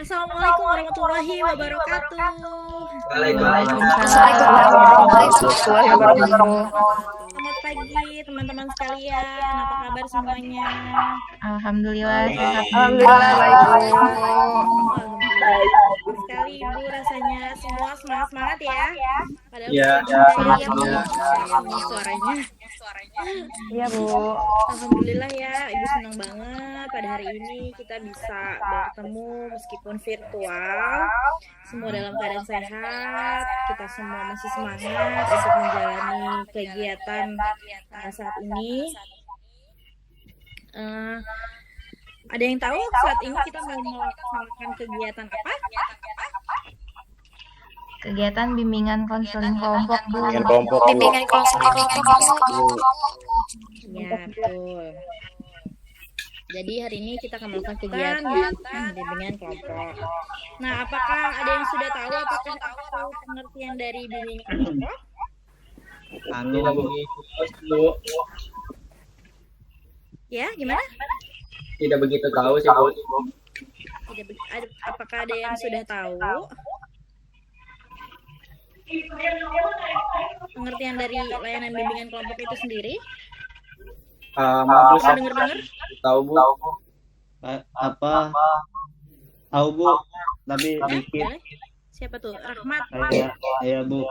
Assalamualaikum warahmatullahi wabarakatuh. Waalaikumsalam warahmatullahi wabarakatuh. Selamat pagi teman-teman sekalian. Apa kabar semuanya? Alhamdulillah sehat. Alhamdulillah baik. Alhamdulillah sekali Ibu, rasanya semua semangat ya. Padahal Iya, ini suaranya. Iya Bu. Alhamdulillah ya, Ibu senang banget pada hari ini kita bisa bertemu meskipun virtual. Semua dalam keadaan sehat, kita semua masih semangat untuk menjalani kegiatan saat ini. Ada yang tahu saat ini kita mau melaksanakan kegiatan apa? Kegiatan bimbingan konseling kelompok Bu. Bimbingan konseling kelompok. Ya, betul. Jadi hari ini kita akan melakukan kegiatan bimbingan kelompok. Nah, apakah ada yang sudah tahu apakah itu pengertian dari bimbingan kelompok? Bu. Ya, gimana? Tidak begitu tahu sih, Bu. Apakah ada yang sudah tahu pengertian dari layanan bimbingan kelompok itu sendiri? Maaf Bu, saya Dengar-dengar? tahu Bu. Tahu Bu, tapi dikit. Siapa tuh? Rahmat. Iya Bu,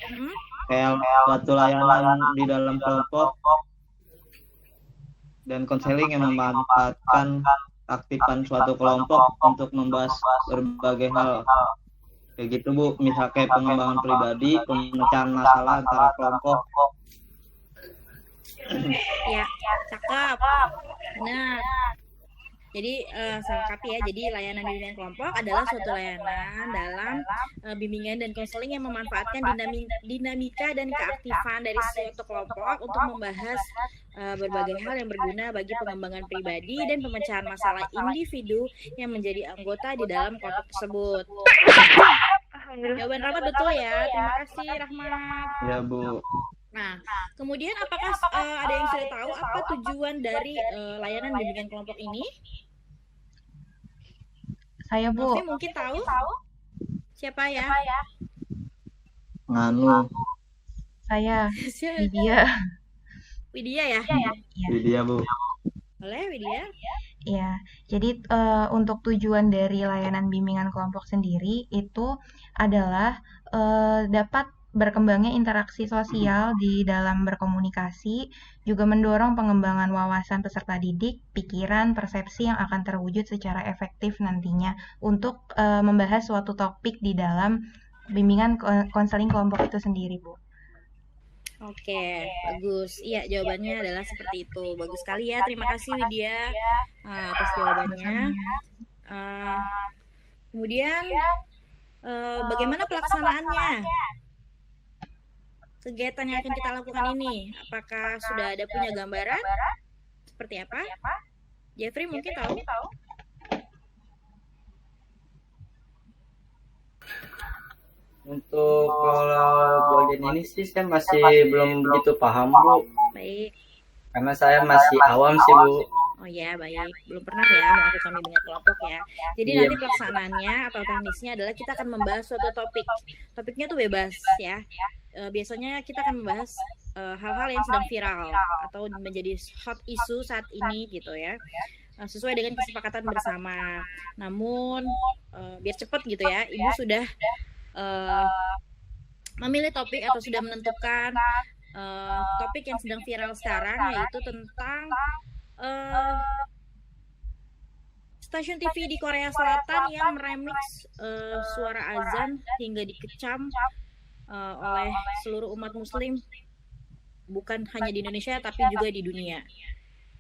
Hmm? kayak suatu layanan di dalam kelompok dan konseling yang memanfaatkan aktifan suatu kelompok untuk membahas berbagai hal. Kayak gitu Bu, misal kayak pengembangan pribadi, pemecahan masalah antara kelompok. Ya, cakep. Benar. Jadi selengkapi ya. Jadi layanan bimbingan kelompok adalah suatu layanan dalam bimbingan dan konseling yang memanfaatkan dinamika dan keaktifan dari suatu kelompok untuk membahas berbagai hal yang berguna bagi pengembangan pribadi dan pemecahan masalah individu yang menjadi anggota di dalam kelompok tersebut. Jawaban Rahmat betul ya. Terima kasih Rahmat. Ya Bu. Nah, kemudian apakah ada yang sudah tahu apa tujuan dari layanan bimbingan kelompok ini? Saya Bu. Novi mungkin tahu? Siapa ya? Nganu, Saya Widya. Widya ya? Widya Bu. Boleh Widya? Ya, jadi untuk tujuan dari layanan bimbingan kelompok sendiri itu adalah dapat berkembangnya interaksi sosial di dalam berkomunikasi, juga mendorong pengembangan wawasan peserta didik, pikiran, persepsi yang akan terwujud secara efektif nantinya untuk membahas suatu topik di dalam bimbingan konseling kelompok itu sendiri, Bu. Oke, bagus. Iya, jawabannya adalah seperti itu. Bagus sekali ya. Terima kasih Widya atas jawabannya. Kemudian bagaimana pelaksanaannya? Kegiatan yang akan kita lakukan ini, apakah sudah ada punya gambaran? Seperti apa? Jeffrey mungkin tahu? Untuk kalau bagian ini sih saya masih belum begitu paham Bu, Baik. karena saya masih awam sih Bu. Oh ya, baik. Belum pernah ya melakukan bimbingan kelompok ya. Jadi nanti pelaksanaannya atau teknisnya adalah kita akan membahas suatu topik. Topiknya tuh bebas ya. Biasanya kita akan membahas hal-hal yang sedang viral atau menjadi hot issue saat ini gitu ya. Sesuai dengan kesepakatan bersama. Namun biar cepat gitu ya, Ibu sudah memilih topik atau sudah menentukan topik yang sedang viral sekarang, yaitu tentang stasiun TV di Korea Selatan yang meremix suara azan hingga dikecam oleh seluruh umat muslim, bukan hanya di Indonesia tapi juga di dunia.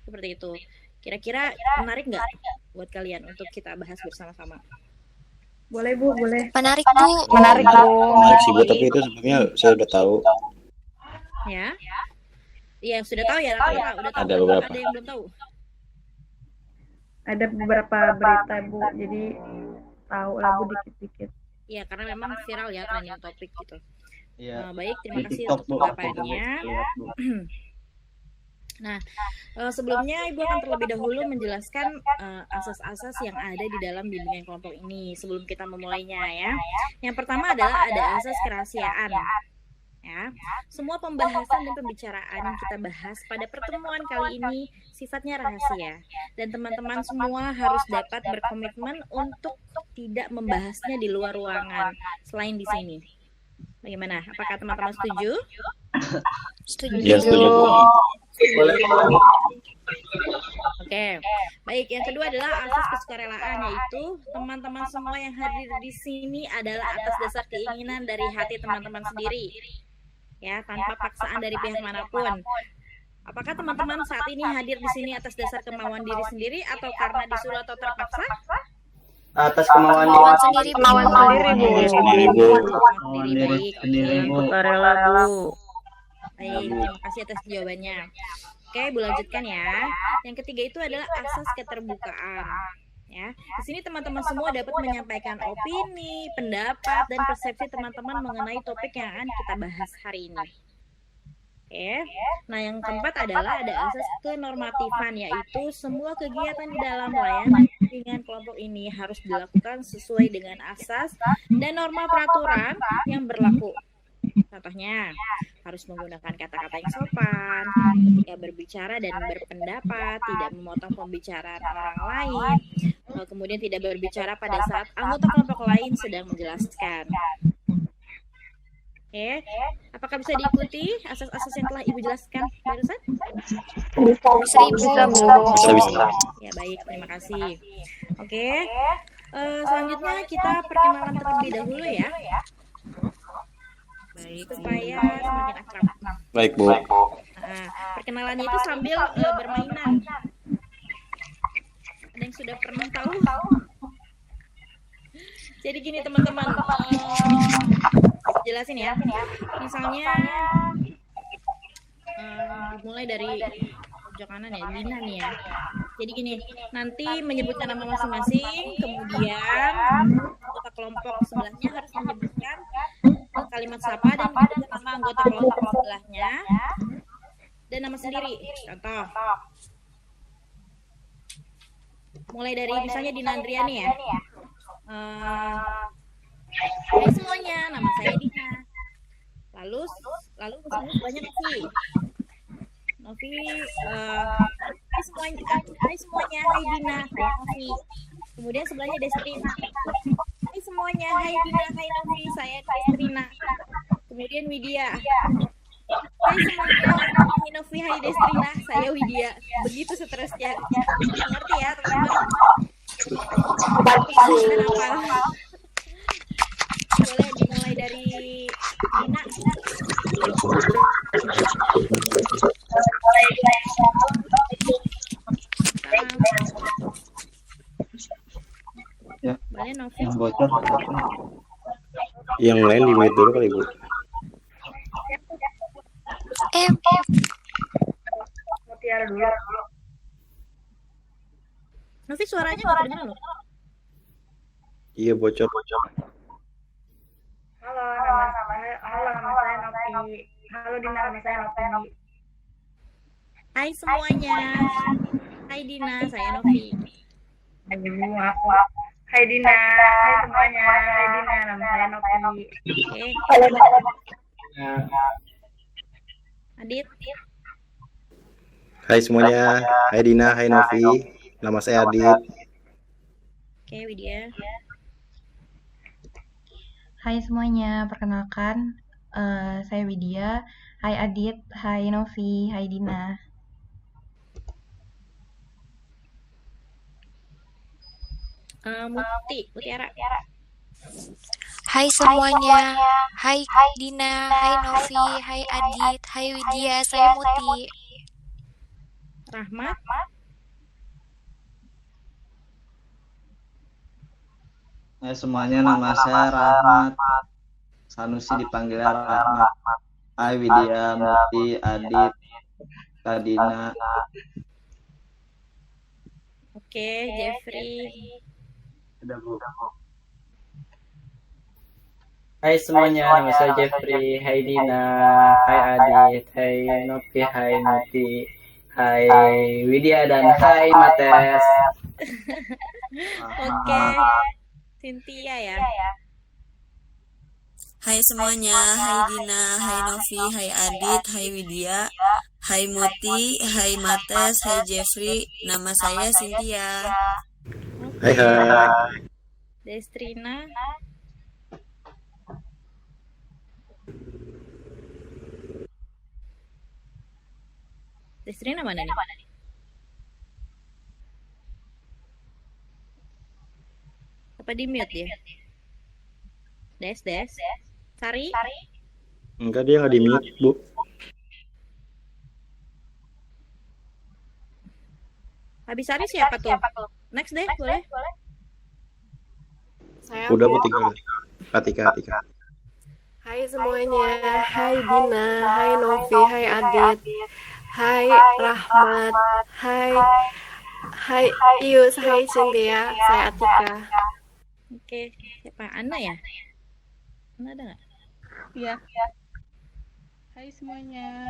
Seperti itu. Kira-kira menarik nggak buat kalian untuk kita bahas bersama-sama? Boleh Bu, boleh. Menarik Bu. Menarik Bu. Menarik sih Bu, tapi itu sebenarnya saya udah tahu. Ya. Iya, sudah tahu ya, udah tahu. Ada beberapa. Ada yang belum tahu. Ada beberapa berita Bu, jadi tahu lah Bu dikit-dikit. Iya, karena memang viral ya trending topik gitu. Iya. Baik, terima Di kasih TikTok, untuk Bu. tanggapannya. Lihat, Bu. Nah, sebelumnya Ibu akan terlebih dahulu menjelaskan asas-asas yang ada di dalam bimbingan kelompok ini sebelum kita memulainya ya. Yang pertama adalah ada asas kerahasiaan. Ya, semua pembahasan dan pembicaraan yang kita bahas pada pertemuan kali ini sifatnya rahasia dan teman-teman semua harus dapat berkomitmen untuk tidak membahasnya di luar ruangan selain di sini. Bagaimana? Apakah teman-teman setuju? Setuju. Ya, setuju, Bu. Oke, baik. Yang kedua adalah asas kesukarelaan, yaitu teman-teman semua yang hadir di sini adalah atas dasar keinginan dari hati teman-teman sendiri, ya, tanpa paksaan dari pihak manapun. Apakah teman-teman saat ini hadir di sini atas dasar kemauan diri sendiri atau karena disuruh atau terpaksa? Atas kemauan Kemauan diri. sendiri, Bu. Kemauan sendiri, Bu. Sendiri, Bu. Sendiri, baik. Sendiri, Bu. Sukarela, Bu. Baik, terima kasih atas jawabannya. Oke, Bu lanjutkan ya. Yang ketiga itu adalah asas keterbukaan. Ya, di sini teman-teman semua dapat menyampaikan opini, pendapat, dan persepsi teman-teman mengenai topik yang akan kita bahas hari ini. Oke, nah yang keempat adalah ada asas kenormatifan, yaitu semua kegiatan di dalam layanan bimbingan kelompok ini harus dilakukan sesuai dengan asas dan norma peraturan yang berlaku. Contohnya, harus menggunakan kata-kata yang sopan, ketika berbicara dan berpendapat, tidak memotong pembicaraan orang lain, kemudian tidak berbicara pada saat anggota kelompok lain sedang menjelaskan. Oke, apakah bisa diikuti asas-asas yang telah Ibu jelaskan barusan? Bisa, Ibu. Bisa. Ya, baik, terima kasih. Oke, selanjutnya kita perkenalan terlebih dahulu ya. Baik, supaya semakin akrab. Baik, Bu. Nah, perkenalannya itu sambil bermainan. Ada yang sudah pernah tahu? Jadi gini teman-teman, jelasin ya. Misalnya mulai dari pojok kanan ya, Dina nih ya. Jadi gini, nanti menyebutkan nama masing-masing, kemudian anggota kelompok sebelahnya harus menyebutkan kalimat sapa dan menyebutkan nama anggota kelompok sebelahnya dan nama sendiri. Contoh, mulai dari misalnya Dina Andriani ya. Hai semuanya, nama saya Dina. Lalu sebelahnya Novi. Novi, hai semuanya, hai Dina, saya Novi. Kemudian sebelahnya Destrina. Hai semuanya, hai Dina, hai Novi, saya Destrina. Kemudian Widya. Hai semuanya, hai Novi, hai Destrina, saya Widya. Begitu seterusnya. Ngerti ya teman-teman? Boleh dimulai dari Dina. Ya, Boleh Novi. yang bocor. Yang lain di mute dulu kali, Bu. Mutiara dulu. Novi suaranya nggak kedengeran loh. Iya, bocor. Halo, nama saya Novi. Halo Dina, nama saya Novi. Hai semuanya. Hai Dina, saya Novi. Hai Dina, hai semuanya. Hai Dina, nama saya Novi. Oke. Adit. Hai semuanya. Hai Dina, hai Novi. Nama saya Adit. Oke, Widya. Hai semuanya, perkenalkan saya Widya. Hai Adit, hai Novi, hai Dina. Mutiara. Hai semuanya. Hai Dina, hai Novi, hai Adit, hai Widya, saya Muti. Rahmat. Ya, semuanya, nama saya Rahmat. Sanusi dipanggil Rahmat. Hai Widya, Muti, Adit, Kadina. Oke, Jeffrey. Udah, Bu. Hai semuanya, nama saya Jeffrey. Hai Dina, hai Adit, hai Novi, hai Muti, Hai Widya dan hai Mates. Oke, Cynthia ya. Hai semuanya, hai Dina, hai Novi, hai Adit, hai Widya, hai Moti, hai Mates, hai Jeffrey. Nama saya Cynthia. Hai hai. Destrina. Destrina mana nih? Apa di mute dia? Des. Sari? Enggak, dia nggak di mute, Bu. Habis Sari siapa tuh? Next deh, boleh? Saya Udah, Bu, Bu. tinggal Atika. Hai semuanya, hai Dina, hai Novi, hai Adit, hai Rahmat, hai Ius, hai Cynthia, saya Atika. Oke, siapa? Ana ya? Ana ada nggak? Ya, hai semuanya.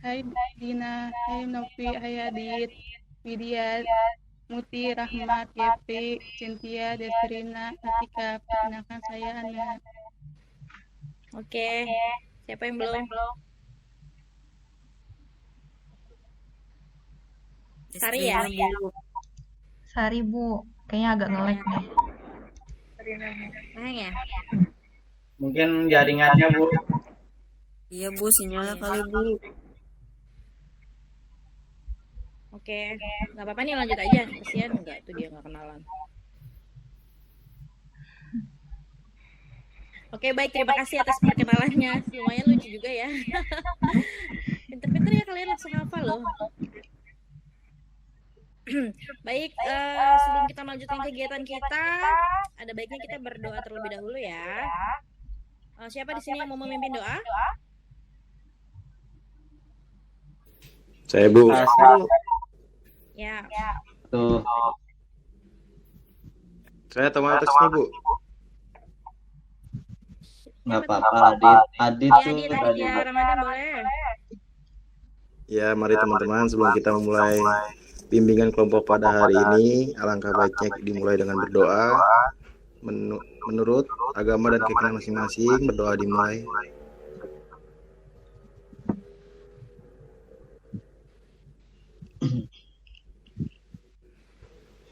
Hai Dina, hai Novi, hai Adit, Widya, Muti, Rahmat, Yepi, Cynthia, Destrina, Atika. Perkenalkan saya Ana. Oke, siapa yang belum? Sari ya? Sari, Bu. Kayaknya agak nge-lag deh. Sayang ya? Mungkin jaringannya Bu. Iya Bu, sinyalnya kali Bu. Oke, nggak apa-apa nih lanjut aja. Kasian nggak tuh dia nggak kenalan. Oke, baik, terima kasih atas perkenalannya. Lumayan lucu juga ya. Pinter-pinter ya kalian langsung hafal loh. Baik, sebelum kita melanjutkan kegiatan kita, ada baiknya kita berdoa terlebih dahulu ya. Siapa di sini yang mau memimpin doa? Saya, Bu. Ya. Tuh. Saya otomatis nih, Bu. Nggak apa-apa, Adit tuh tadi. Ya, Ramadan boleh. Ya, mari teman-teman, sebelum kita memulai bimbingan kelompok pada hari ini, alangkah baiknya dimulai dengan berdoa. Menurut agama dan keyakinan masing-masing, berdoa dimulai.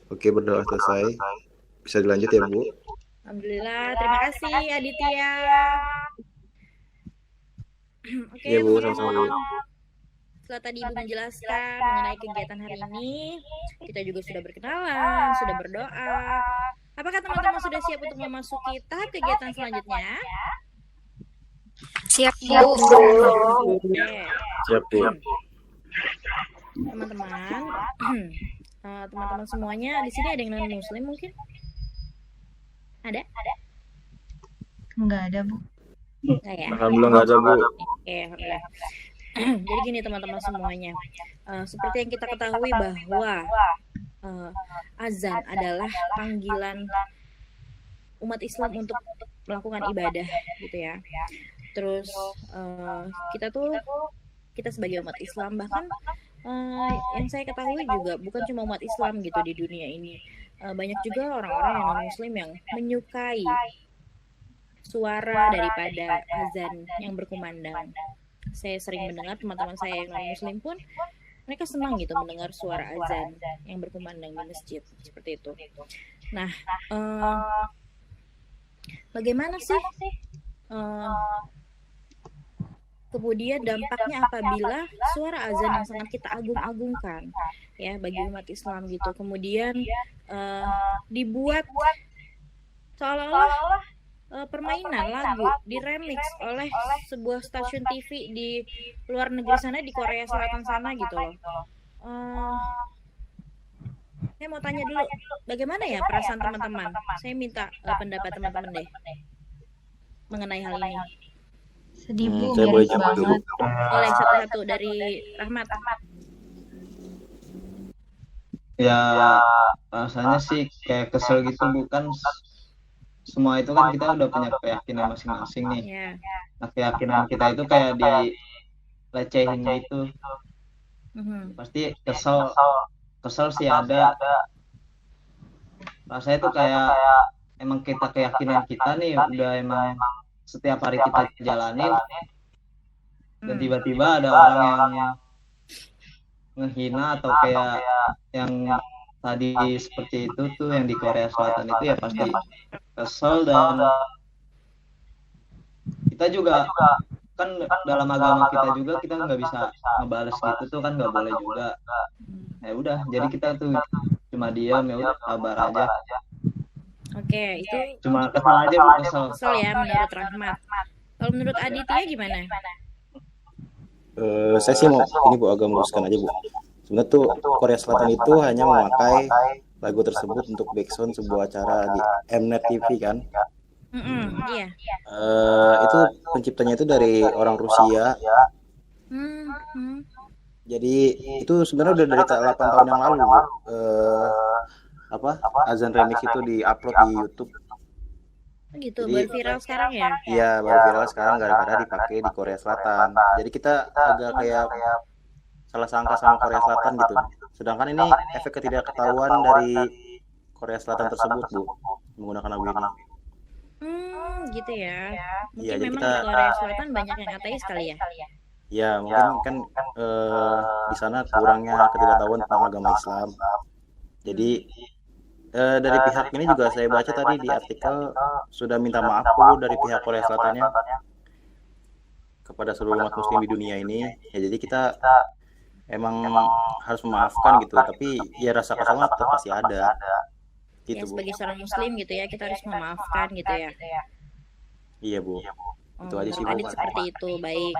Oke, berdoa selesai. Bisa dilanjut ya, Bu? Alhamdulillah, terima kasih Aditya. Oke, Iya, Bu, teman-teman. sama-sama. Setelah tadi Ibu menjelaskan mengenai kegiatan hari ini, kita juga sudah berkenalan, sudah berdoa. Apakah teman-teman sudah siap untuk memasuki tahap kegiatan selanjutnya? Siap, Bu. Oke, Siap, Bu. teman-teman. Teman-teman semuanya di sini ada yang non muslim mungkin? Ada? Nggak ada, Bu. Enggak ya? Alhamdulillah nggak ada, Bu. Oke, alhamdulillah. Jadi gini teman-teman semuanya, seperti yang kita ketahui bahwa azan adalah panggilan umat Islam untuk melakukan ibadah gitu ya. Terus kita sebagai umat Islam, bahkan yang saya ketahui juga bukan cuma umat Islam gitu di dunia ini, banyak juga orang-orang yang non muslim yang menyukai suara daripada azan yang berkumandang. Saya sering mendengar teman-teman saya yang non muslim pun mereka senang gitu mendengar suara azan yang berkumandang di masjid seperti itu. Nah, bagaimana sih kemudian dampaknya apabila suara azan yang sangat kita agung-agungkan ya bagi umat Islam gitu kemudian dibuat seolah-olah permainan lagu diremix oleh sebuah stasiun TV di luar negeri sana, di Korea Selatan sana gitu loh. Saya mau tanya dulu, bagaimana ya perasaan teman-teman? Saya minta pendapat teman-teman deh mengenai hal ini. Sedih, Bu. Saya boleh Miris jawab dulu. banget. Boleh satu-satu dari Rahmat. Ya, rasanya sih kayak kesel gitu, bukan semua itu kan kita udah punya keyakinan masing-masing nih. Ya. Nah, keyakinan kita itu kayak dilecehin gitu. Pasti kesel sih ada. Rasanya tuh kayak emang kita keyakinan kita nih udah emang setiap hari kita jalanin, dan tiba-tiba ada orang yang ngehina atau kayak yang tadi seperti itu tuh yang di Korea Selatan itu, ya pasti kesel. Dan kita juga kan dalam agama kita juga kita nggak bisa ngebales gitu tuh kan, nggak boleh juga. Ya udah, jadi kita tuh cuma diam, ya udah sabar aja. Oke, itu Cuma kesal aja Bu, kesel ya menurut Rahmat. Kalau menurut Aditya gimana? Saya sih mau ini Bu, agak meluruskan aja Bu. Sebenarnya tuh Korea Selatan itu hanya memakai lagu tersebut untuk background sebuah acara di Mnet TV kan. Iya. Itu penciptanya itu dari orang Rusia. Jadi itu sebenarnya udah dari 8 tahun yang lalu Bu. Azan Remix itu di-upload di YouTube. Gitu, Jadi, baru viral sekarang ya? Iya, baru viral sekarang gara-gara dipakai di Korea Selatan. Jadi kita agak kayak salah sangka sama Korea Selatan gitu. Sedangkan ini efek ketidaktahuan dari Korea Selatan tersebut Bu, menggunakan lagu ini. Gitu ya. Mungkin Iya, jadi memang kita di Korea Selatan banyak yang ateis kali ya? ya mungkin kan di sana kurangnya ketidaktahuan tentang agama Islam. Jadi dari pihak ini juga saya baca tadi di artikel sudah minta maaf dulu dari pihak Korea Selatannya kepada seluruh umat muslim di dunia ini. Ya jadi kita emang harus memaafkan gitu, tapi ya rasa kesalnya tetap pasti ada. Gitu, Ya, Bu. sebagai seorang muslim gitu ya, kita harus memaafkan gitu ya. Iya, Bu. Itu aja sih, Menurut Bu. Adit seperti itu, baik.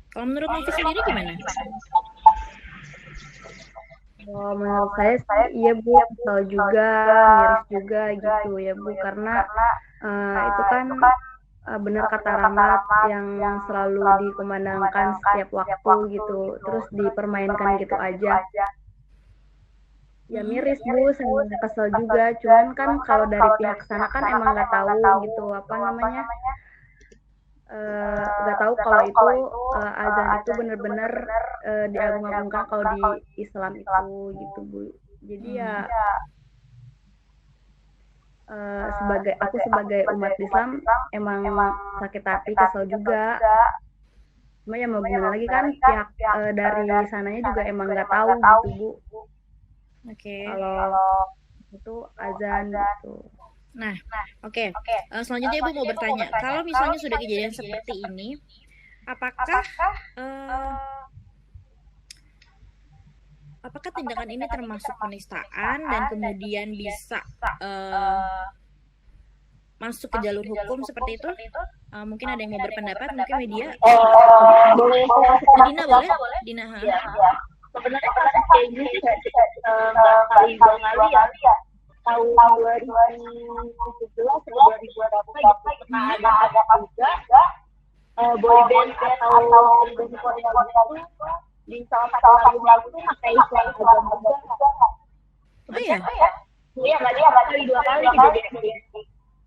Kalau menurut Novi sendiri gimana? Menurut saya sih iya Bu, kesal juga, miris juga gitu ya Bu, karena itu kan benar kata Rahmat yang selalu dikumandangkan setiap waktu gitu, terus dipermainkan gitu aja. Ya miris Bu, saya kesel juga, cuman kan kalau dari pihak sana kan emang nggak tahu gitu apa namanya, nggak tahu kalau itu azan itu benar-benar diagung-agungkan kalau di Islam itu gitu Bu. Jadi ya sebagai umat Islam emang sakit hati, kesel juga. Cuma ya mau gimana lagi kan, pihak dari sananya juga emang nggak tahu gitu Bu. Oke. Kalau itu azan gitu. Nah, oke. Selanjutnya Ibu mau bertanya, kalau misalnya sudah kejadian seperti ini, apakah tindakan ini termasuk penistaan dan kemudian bisa masuk ke jalur hukum seperti itu? Mungkin ada yang mau berpendapat, mungkin media. Boleh. Dina boleh? Dina. Sebenarnya kasus kayak gini nggak kali dua kali ya. Tahun 2017 atau 2018 gitu pernah ada juga boyband atau band Korea itu di salah satu lagu itu pakai istilah agama juga. Oh iya? Iya, nggak kali dua kali kejadian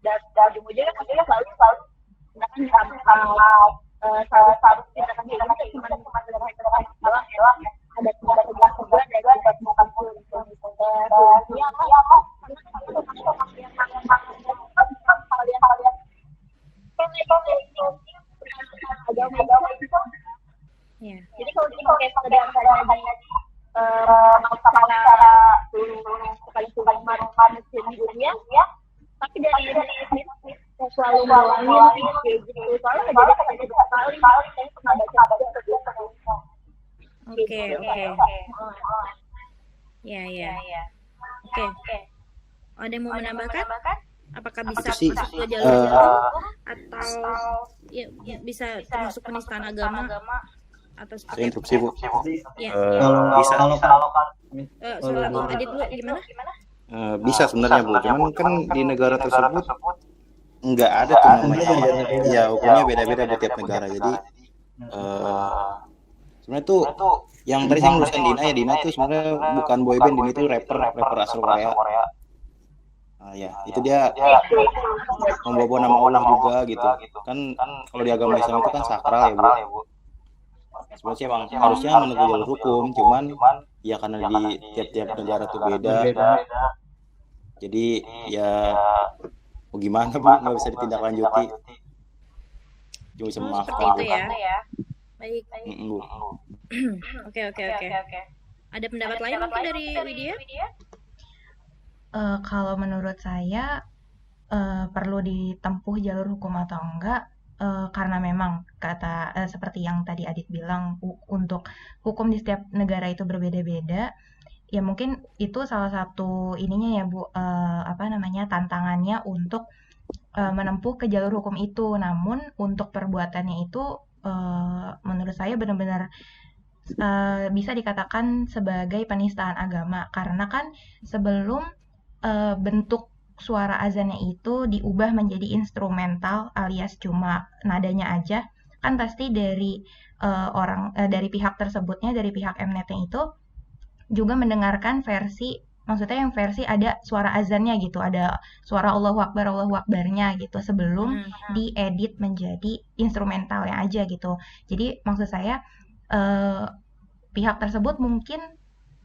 dan ujung-ujungnya maksudnya selalu sedangkan sama satu tindakan kayak gini cuma sederhana doang ya. Ada sebuah dari bukan ya jadi kalau kita pakai pekerjaan saja secara paling manusia di dunia, tapi dari selalu ngulangin kayak gitu, soalnya jadi sekali saya pernah baca Oke. Ya. Oke. Ada yang mau menambahkan? Apakah bisa Itu sih, masuk ke jalur hukum atau ya, bisa termasuk penistaan agama atau Saya seperti interupsi Bu. Ya. Bisa. Soal Adit lu gimana? Bisa sebenarnya Bu, cuman kan di negara tersebut nggak ada tuh namanya. Ya hukumnya beda-beda di tiap negara. Jadi sebenarnya tuh yang tadi saya ngelurusin Dina tuh sebenarnya bukan boyband, Dina itu rapper asal Korea. Ya itu dia membawa nama Allah juga gitu. Kan kalau di agama Islam itu kan sakral ya Bu. Sebenarnya emang harusnya menempuh jalur hukum, cuman ya karena di tiap-tiap negara tuh beda, jadi ya mau gimana Bu, nggak bisa ditindaklanjuti, cuma bisa seperti memaafkan itu Bu. ya. Baik. Bu. Oke. Ada pendapat lain mungkin dari Widya? Kalau menurut saya perlu ditempuh jalur hukum atau enggak, karena memang seperti yang tadi Adit bilang, untuk hukum di setiap negara itu berbeda-beda. Ya mungkin itu salah satu ininya ya Bu, tantangannya untuk menempuh ke jalur hukum itu. Namun untuk perbuatannya itu menurut saya benar-benar bisa dikatakan sebagai penistaan agama, karena kan sebelum bentuk suara azannya itu diubah menjadi instrumental alias cuma nadanya aja, kan pasti dari dari pihak tersebutnya, dari pihak Mnetnya itu juga mendengarkan maksudnya yang versi ada suara azannya gitu, ada suara Allahu Akbarnya gitu, sebelum diedit menjadi instrumentalnya aja gitu. Jadi maksud saya pihak tersebut mungkin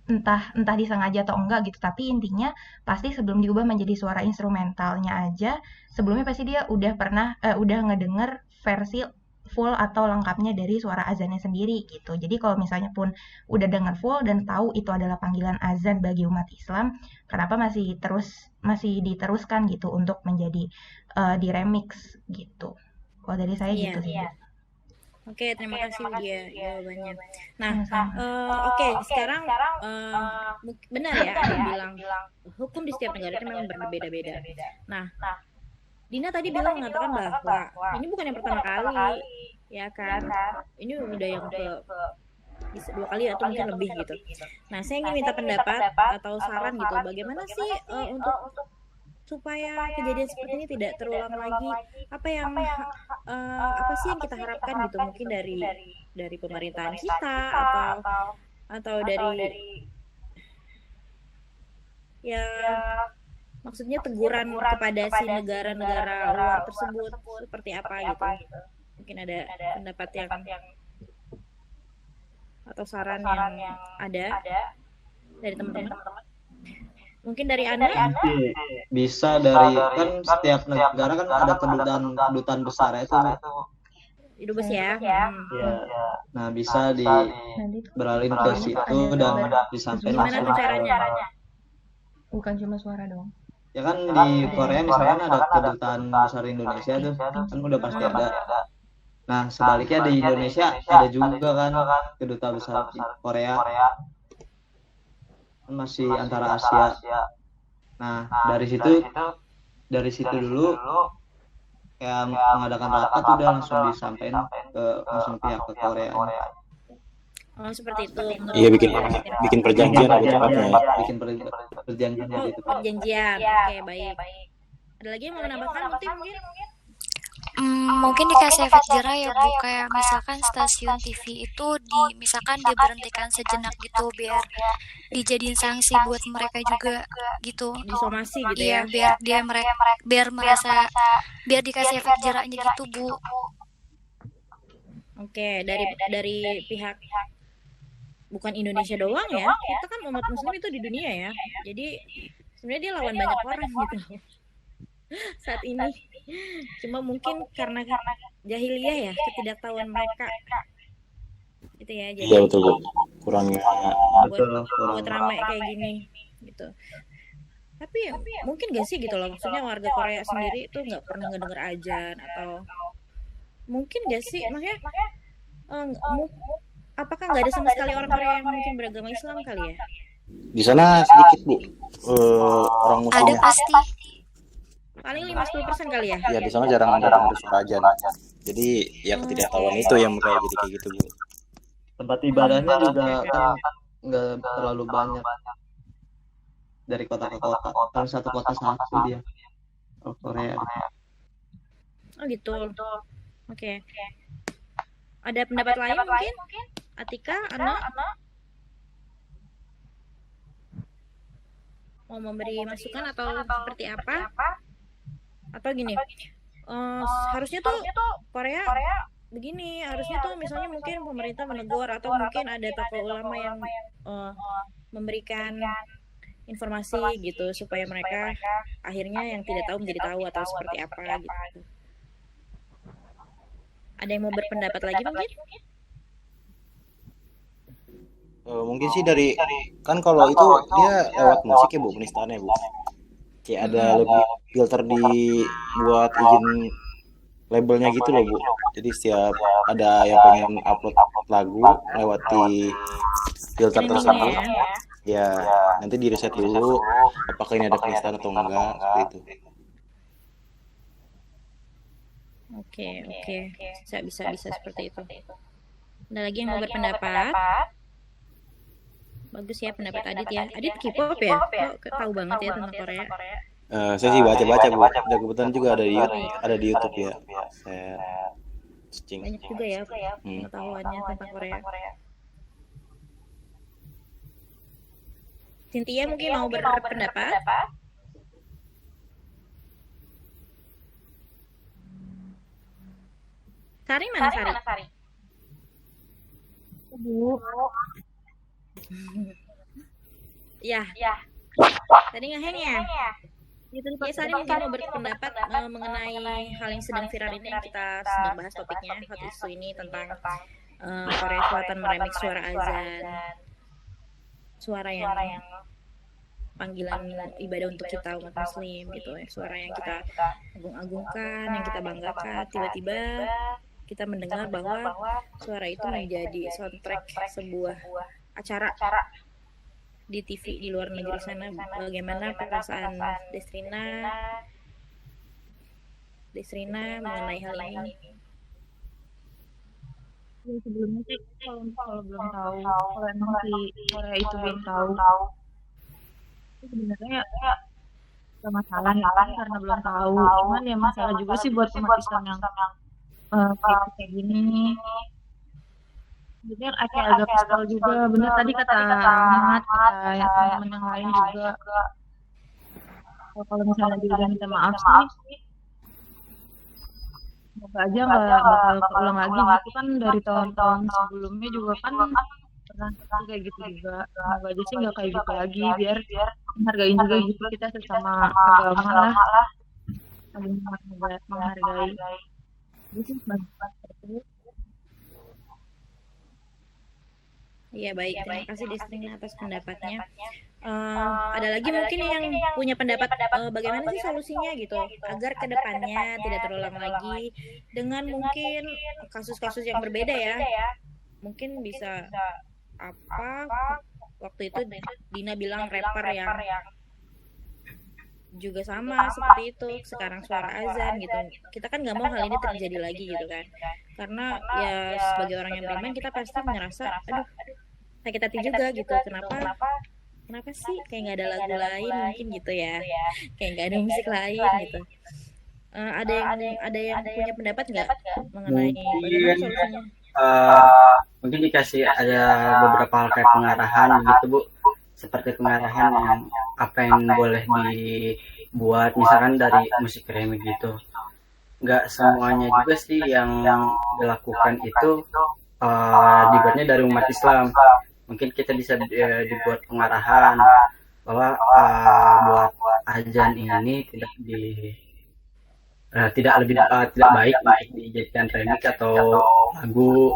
entah disengaja atau enggak gitu, tapi intinya pasti sebelum diubah menjadi suara instrumentalnya aja, sebelumnya pasti dia udah ngedenger versi full atau lengkapnya dari suara azannya sendiri gitu. Jadi kalau misalnya pun udah denger full dan tahu itu adalah panggilan azan bagi umat Islam, kenapa masih diteruskan gitu untuk menjadi diremix gitu. Kalau dari saya gitu sih. Oke, terima kasih Widya jawabannya. Nah, oke, sekarang benar ya ada yang bilang hukum di setiap negara itu memang berbeda-beda. Nah, Dina tadi mengatakan bahwa ini bukan yang pertama kali, ya kan? Ini udah yang bisa 2 kali atau mungkin lebih gitu. Nah, saya ingin minta pendapat atau saran gitu, bagaimana sih untuk supaya kejadian seperti ini tidak terulang lagi? Apa sih yang kita harapkan gitu, mungkin dari pemerintahan kita atau dari ya maksudnya teguran kepada si negara-negara luar tersebut seperti apa gitu. Mungkin ada pendapat yang atau saran yang ada dari teman-teman. Mungkin dari Anda? Bisa dari, kan setiap negara kan ada kedutaan besar itu. Dubes ya. Nah, bisa beralih ke situ dan disampaikan gimana tuh caranya? Bukan cuma suara dong. Ya kan di Korea misalkan ada kedutaan besar Indonesia tuh, kan udah pasti ada. Nah, sebaliknya di Indonesia ada juga kan kedutaan besar di Korea. Masih antara Asia. Nah, dari situ dulu kayak mengadakan rapat udah langsung disampaikan ke pihak ke Korea. Oh, seperti itu. Iya, bikin perjanjian lebih tepatnya ya. Bikin perjanjian gitu. Perjanjian. Oke, baik. Ada lagi yang mau menambahkan mungkin? Mungkin dikasih efek jerah ya Bu, kayak misalkan stasiun TV itu misalkan diberhentikan sejenak gitu biar dijadiin sanksi buat mereka juga gitu. Disomasi gitu ya. ya. Biar dikasih efek jerahnya gitu Bu. Oke, dari pihak bukan Indonesia doang ya. Kita kan umat muslim itu di dunia ya. Jadi sebenarnya dia lawan banyak orang gitu saat ini. Cuma mungkin karena jahiliyah ya, ketidaktahuan mereka gitu ya. Jadi Iya betul Bu, kurangnya buat ramai kayak gini gitu. Tapi mungkin gak sih gitu loh, maksudnya warga Korea sendiri itu nggak pernah ngedenger azan, atau mungkin gak sih maksudnya apakah nggak ada sama sekali orang Korea yang mungkin beragama Islam kali ya? di sana sedikit Bu, orang muslim. Ada pasti. Paling 50% kali ya? Ya di sana jarang ada suara azan. Jadi ya ketidaktahuan itu yang kayak jadi kayak gitu Bu. Tempat ibadahnya juga kan nggak terlalu banyak dari kota ke kota, kan satu kota satu dia. Korea. Oh gitu. Oke. Ada pendapat lain mungkin? Atika, Ana? Mau memberi masukan atau seperti apa? Atau gini, harusnya tuh Korea begini, harusnya tuh misalnya mungkin pemerintah menegur atau mungkin ada tokoh ulama yang memberikan informasi gitu supaya mereka akhirnya yang tidak tahu menjadi tahu atau seperti apa gitu. Ada yang mau berpendapat lagi mungkin? Mungkin sih dari kan kalau itu dia lewat musik ya Bu, penistaannya Bu. Kayak ada lebih filter buat izin labelnya gitu loh Bu. Jadi setiap ada yang pengen upload lagu lewati filter tersebut, ya nanti di reset dulu apakah ini ada penistaan atau enggak seperti itu. Oke. Bisa seperti itu. Ada lagi yang mau berpendapat? Bagus ya pendapat Adit ya. Adit K-pop ya? Kok tahu banget ya tentang Korea? Saya sih baca-baca Bu. Dan kebetulan juga ada di YouTube ya. Saya searching. Banyak juga ya pengetahuannya tentang Korea. Cynthia mungkin mau berpendapat? Sari mana Sari? Bu. Ya. Tadi ngeheng ya? Ya, Sari mungkin mau berpendapat mengenai hal yang sedang viral ini yang kita sedang bahas topiknya, hot isu ini tentang Korea Selatan meremix suara azan, suara yang panggilan ibadah untuk kita umat muslim gitu ya, suara yang kita agung-agungkan, yang kita banggakan, tiba-tiba kita mendengar bahwa suara itu menjadi soundtrack sebuah acara di TV di luar negeri sana. Bagaimana perasaan Desrina mengenai hal ini? Sebelumnya sih kalau belum tahu, kalau emang si Korea itu belum tahu, itu sebenarnya gak masalah ya kan, karena belum tahu. Cuman ya masalah juga sih buat umat Islam yang kayak gini. Bener, agak kesal juga. Bener tadi kata Ahmad, kata yang teman-teman yang lain juga. Kalau misalnya dia udah minta maaf sih, semoga aja nggak bakal keulang lagi gitu kan. Dari tahun-tahun sebelumnya juga kan pernah kayak gitu juga. Semoga aja sih nggak kayak gitu lagi, biar menghargai juga gitu kita sesama agama lah, saling menghargai. Jadi sih banyak seperti itu. Iya baik, terima kasih Desrina atas pendapatnya. Ada lagi mungkin yang punya pendapat bagaimana sih solusinya gitu agar kedepannya tidak terulang lagi dengan mungkin kasus-kasus yang berbeda ya. Mungkin bisa apa waktu itu Dina bilang rapper yang juga sama seperti itu sekarang suara azan gitu. Kita kan nggak mau hal ini terjadi lagi gitu kan, karena ya sebagai orang yang beriman kita pasti ngerasa aduh sakit hati juga gitu. Kenapa sih kayak nggak ada lagu lain mungkin gitu ya, kayak nggak ada musik lain gitu. Ada yang punya pendapat nggak mengenai bagaimana solusinya? Mungkin dikasih ada beberapa hal kayak pengarahan gitu Bu, seperti pengarahan yang apa yang boleh dibuat misalkan dari musik remix gitu. Nggak semuanya juga sih yang dilakukan itu dibuatnya dari umat Islam. Mungkin kita bisa dibuat pengarahan bahwa buat azan ini tidak baik untuk dijadikan remix atau lagu.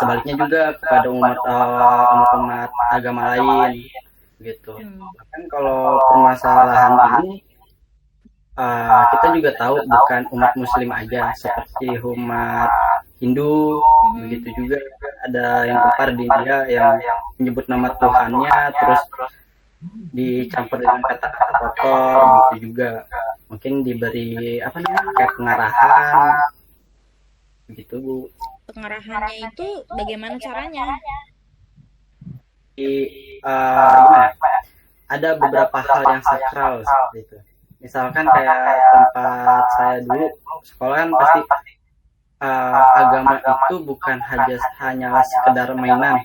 Sebaliknya juga kepada umat agama lain gitu. Bahkan kalau permasalahan ini kita juga tahu bukan umat muslim aja, seperti umat Hindu, begitu juga ada yang kempar di India yang menyebut nama Tuhannya terus dicampur dengan kata-kata kotor, begitu juga. Mungkin diberi kayak pengarahan begitu Bu. Pengarahannya itu bagaimana caranya? Gimana? Ada beberapa hal yang sakral seperti itu. Misalkan kayak tempat saya dulu sekolah kan pasti agama itu bukan hanyalah sekedar mainan,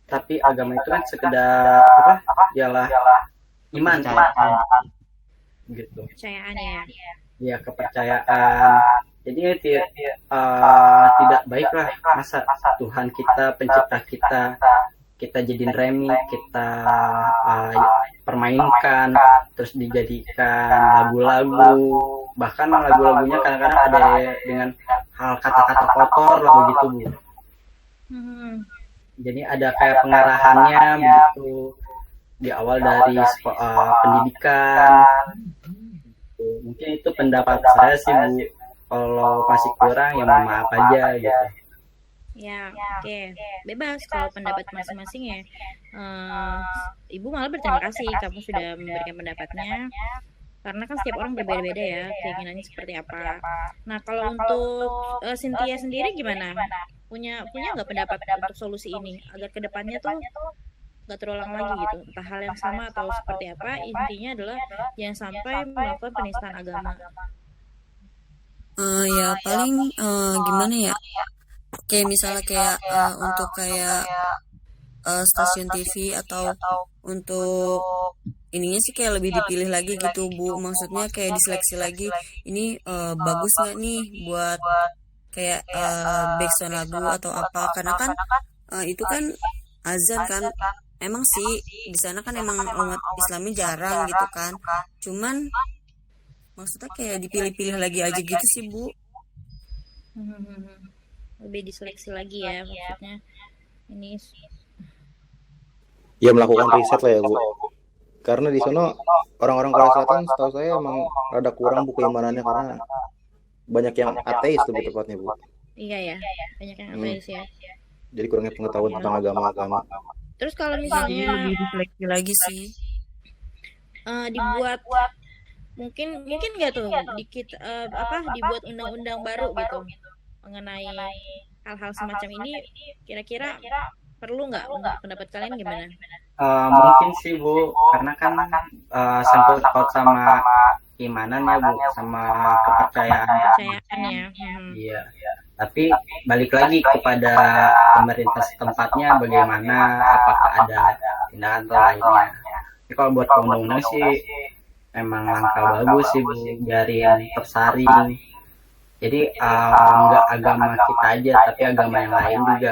tapi agama itu kan sekedar ialah iman gitu. Kepercayaan ya. ya kepercayaan. Jadi tidak baiklah masa Tuhan kita, pencipta kita jadiin remi, kita permainkan, terus dijadikan lagu-lagu, bahkan lagu-lagunya kadang-kadang ada dengan hal kata-kata kotor lah begitu Bu. Jadi ada kayak pengarahannya begitu di awal dari pendidikan. Mungkin itu pendapat saya sih Bu. Kalau masih kurang ya mohon maaf aja gitu. Ya, oke. Bebas kalau pendapat masing-masing ya. Ibu malah berterima kasih kamu sudah memberikan pendapatnya. Karena kan setiap orang berbeda-beda ya keinginannya seperti apa. Nah, kalau untuk Cynthia sendiri gimana? Punya nggak pendapat untuk solusi ini agar kedepannya tuh nggak terulang lagi gitu, entah hal yang sama atau seperti apa, intinya adalah jangan sampai melakukan penistaan agama. Ya paling gimana ya, kayak misalnya kayak untuk kayak stasiun TV atau untuk ininya sih kayak lebih dipilih lagi gitu Bu, maksudnya kayak diseleksi lagi, ini bagus nggak nih buat kayak backsound lagu atau apa, karena kan itu kan azan kan, emang sih di sana kan emang umat Islamnya jarang gitu kan, cuman maksudnya kayak dipilih-pilih lagi aja gitu sih Bu. Lebih diseleksi lagi ya maksudnya ini. Ya melakukan riset lah ya Bu, karena di sana orang-orang Korea Selatan setahu saya emang rada kurang buku keimanannya karena banyak yang ateis lebih tepatnya Bu. Iya ya, banyak yang ateis ya. Jadi kurangnya pengetahuan tentang agama-agama. Terus kalau misalnya lebih diseleksi lagi sih, dibuat mungkin nggak tuh dikit dibuat undang-undang baru gitu mengenai hal-hal semacam ini, kira-kira perlu nggak? Untuk pendapat kalian gimana? Mungkin sih Bu, karena kan sangkut paut sama keimanan ya Bu, sama kepercayaan ya. Iya. Tapi balik lagi kepada pemerintah tempatnya bagaimana, apakah ada tindakan atau lainnya. Tapi kalau buat undang-undang sih emang langkah bagus sih Bu, biarin tersaring. Jadi nggak agama kita aja, tapi agama yang lain juga.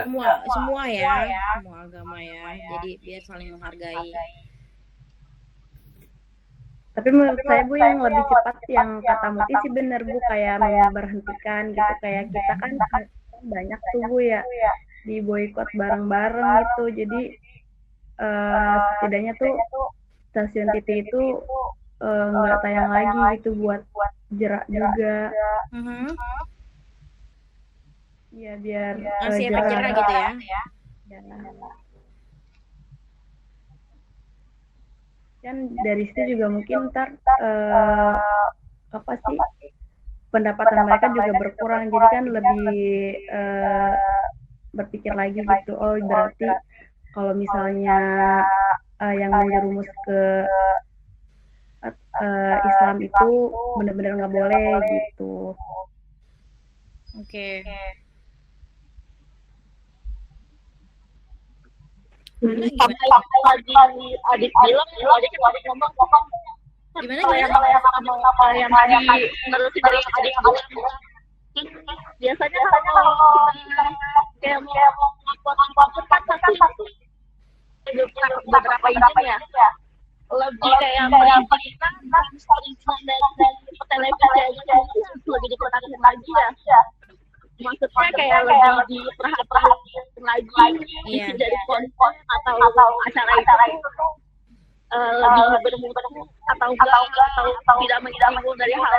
Semua ya, semua agama ya. Jadi biar saling menghargai. Tapi menurut saya Bu, yang lebih cepat yang kata Muti sih benar Bu, kayak memberhentikan gitu, kayak kita kan banyak tuh Bu ya di boykot bareng-bareng gitu. Jadi setidaknya tuh stasiun TV itu nggak tayang lagi gitu, buat jerak juga. Ya biar masih efek jerak gitu ya. Dan dari situ juga mungkin ntar pendapatan mereka juga berkurang, jadi kan lebih berpikir lagi gitu, oh berarti kalau misalnya yang menjerumus ke Islam itu benar-benar nggak boleh gitu. Oke. Lagi adik bilang, adik ngomong gimana apa yang tadi menerusin dari adik bilang, biasanya kalau kita kayak mau ngapot cepat pasti beberapa izin ya, lebih kayak merincikan dari televisi aja lebih diperhatikan lagi ya. Maksudnya kayak lebih diperhatikan lagi isi dari konten atau acara itu lebih bermutu atau enggak, atau tidak menyinggung dari hal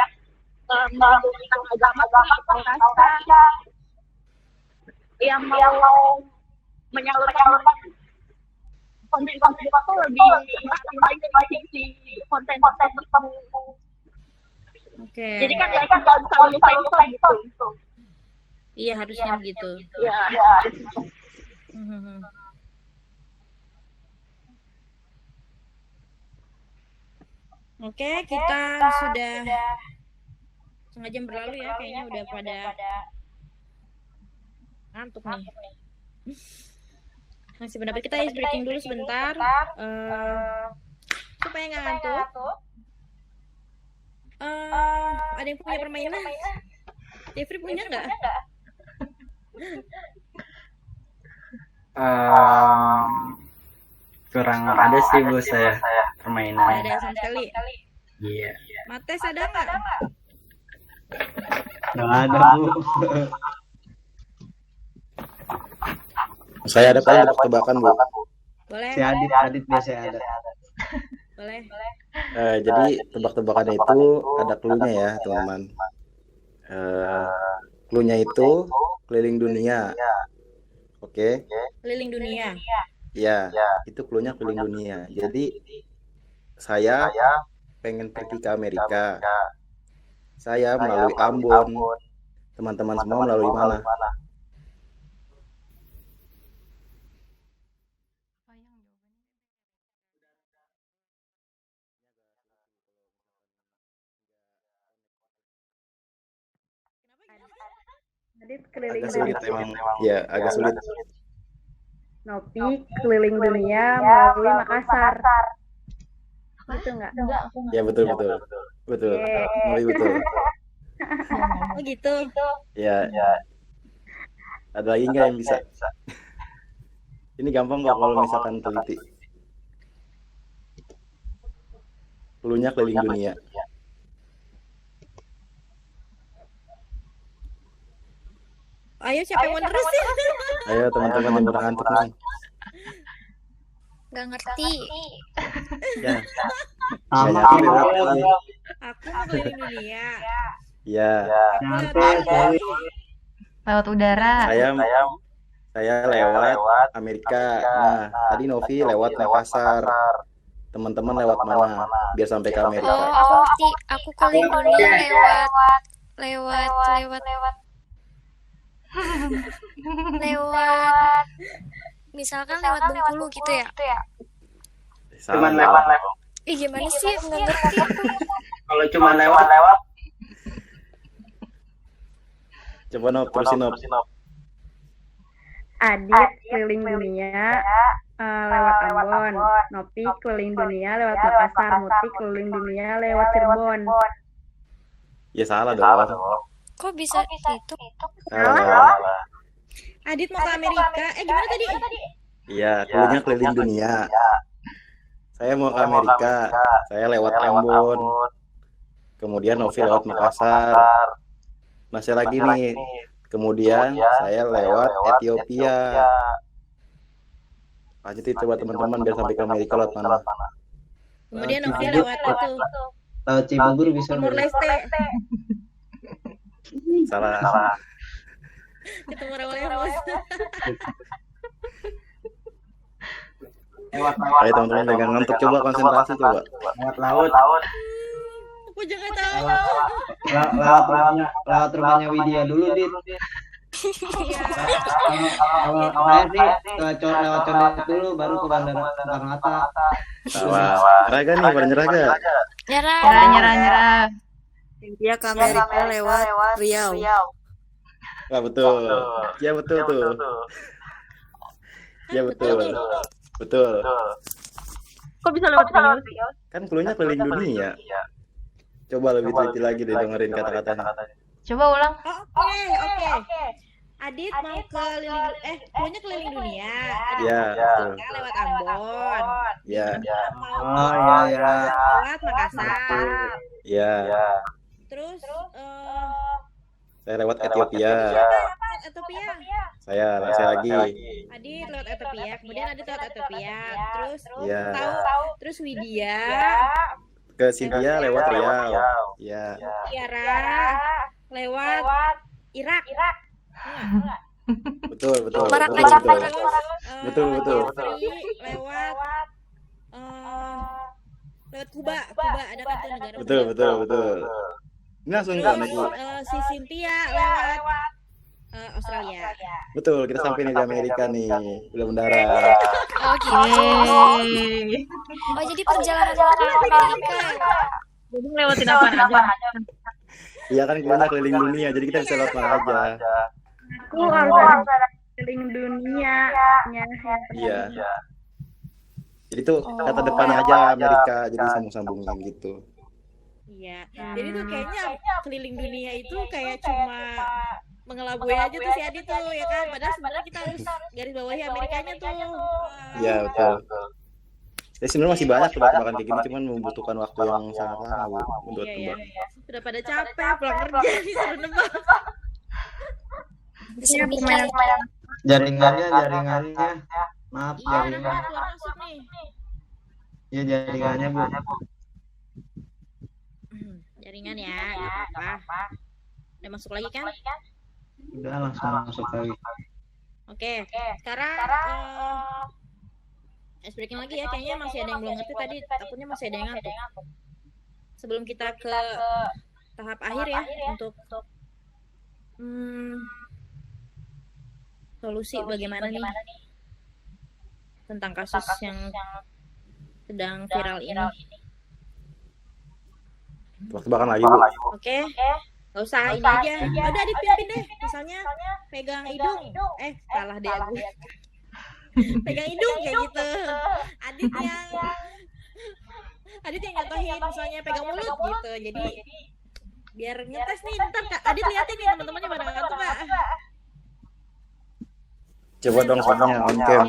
yang tentang agama atau rasa yang mau menyalurkan konten-konten itu lebih lagi dari sisi konten-konten tertentu. Jadi kan ya kan nggak bisa menyukai gitu. Iya harusnya begitu. Iya. Oke, kita sudah setengah jam berlalu ya, kayaknya udah pada ngantuk nih. Masih pendapat kita ice breaking dulu sebentar supaya nggak ngantuk. Ada yang punya permainan? Jeffrey punya nggak? Kurang ada sih Bu saya permainan. Nggak ada sama sekali. Iya. Mates ada nggak? Nggak ada Bu. Saya ada paling tebak-tebakan Bu. Boleh. Si Adit biasa ada. Boleh. Jadi tebak-tebakan itu ada clue-nya ya teman-teman. Clue-nya itu keliling dunia. Oke. Keliling dunia. Ya, itu clue-nya keliling dunia. Jadi saya pengen pergi ke Amerika. Saya melalui Ambon. Teman-teman semua melalui mana? Adit keliling Agak sulit dunia. emang. Ya, agak sulit. Nopi keliling dunia melalui Makassar. Gitu nggak? Ya betul. Betul. Novi betul. Oh gitu. Ya. Ada lagi nggak yang bisa? Ini gampang kok kalau misalkan teliti. Clue-nya keliling dunia. Ayo siapa yang mau terus sih? Ayo teman-teman yang udah ngantuk nih. Nggak ngerti. Ya. Sama Nggak ngerti, Bu. Aku mau keliling dunia. Ya. Santai. Lewat udara. Saya lewat Amerika. Nah, tadi Novi lewat Makassar. Teman-teman lewat mana? Biar sampai ke Amerika. Oh, aku ngerti. Aku keliling dunia lewat misalkan lewat Bengkulu gitu ya. Cuman lewat. Ih, gimana sih? Nggak ngerti aku. Kalau cuma lewat. Coba Nov, terusin Nov. Adit keliling dunia lewat Ambon. Nopi keliling dunia lewat Makassar. Muti keliling dunia lewat Cirebon. Ya salah dong. Kok bisa itu? Salah. Adit mau ke Amerika. Gimana tadi? Iya, clue-nya keliling dunia. Saya mau ke Amerika. Saya lewat Ambon. Kemudian Novi lewat Makassar. Masih lagi nih. Kemudian saya lewat Ethiopia. Lanjut itu buat teman-teman biar sampai ke Amerika lewat mana? Kemudian Novi lewat itu Tahu Cibubur bisa Timur Bu. Leste. Salah. Ketemu Rawa-Lemos. Ayo teman-teman jangan ngantuk, coba konsentrasi coba. Lewat laut. Aku juga tahu. Lewat rumahnya Widya dulu, Dit. Iya. Saya sih lewat Condet dulu, baru ke Bandara Soekarno-Hatta. Salah. Raga nih, pada nyerah gak? Nyerah. Dia ke Amerika lewat Riau. Nah, betul. Ya betul tuh. Ya betul. Betul. Kok bisa lewat Riau? Kan clue-nya keliling dunia. Coba lebih teliti lagi deh dengerin kata-katanya. Coba ulang. Oke. Adit mau keliling clue-nya keliling dunia. Adit Ya, mau betul. lewat Ambon. Ya. Mau iya. lewat Makassar. Ya. Terus Saya lewat Ethiopia. Ethiopia. Saya lagi. Adit lewat Ethiopia, kemudian Adit lewat Ethiopia. Terus Iya. terus Widya, Ke Cynthia lewat Riau. Ya. Tiara lewat Irak. Betul. Merak Betul. aja, Betul. Merak. Betul. Jeffrey lewat lewat Kuba ada kan tuh negara. Betul. Ini langsung kan lagi. Si Cynthia lewat Australia. Betul, kita sampai nih di Amerika nih. Udah mendarat. Oh gitu. Oh, jadi perjalanan ke Amerika. Jadi ngelewatin apa aja? Iya kan clue-nya keliling dunia, jadi kita bisa lewat mana aja. Aku harus ada keliling dunia. Iya. Jadi tuh kata depannya aja Amerika, jadi sambung-sambungin gitu. Iya. Jadi tuh kayaknya keliling dunia itu kayak cuma mengelabui aja tuh si Adi tuh ya kan. Padahal sebenarnya kita harus garis bawahi Amerikanya tuh. Iya betul. Ya sebenarnya masih banyak tebak-tebakan kayak gini, cuman membutuhkan waktu yang sangat lama Bu untuk Iya, tebak. Udah pada capek pulang kerja nih suruh nebak. Jaringannya maaf Iya, udah jaringan. keluar masuk nih. Ya jaringannya Bu. Jaringan ya, nggak apa-apa. Udah masuk lagi kan? Udah langsung masuk lagi. Oke, sekarang ice breaking lagi ya. Kayaknya masih ada yang belum ngerti tadi. Takutnya masih ada yang ngantuk. Sebelum kita ke tahap akhir ya untuk solusi bagaimana nih tentang kasus yang sedang viral ini. Tebak-tebakan lagi Bu. Oke, nggak usah ini aja. Udah dipimpin deh. Misalnya pegang hidung. Salah deh aku. Pegang hidung kayak gitu. Adit yang nyontohin misalnya pegang mulut gitu. Jadi biar ngetes nih ntar Adit liatin nih teman-temannya pada ngantuk nggak? Coba dong soalnya on cam.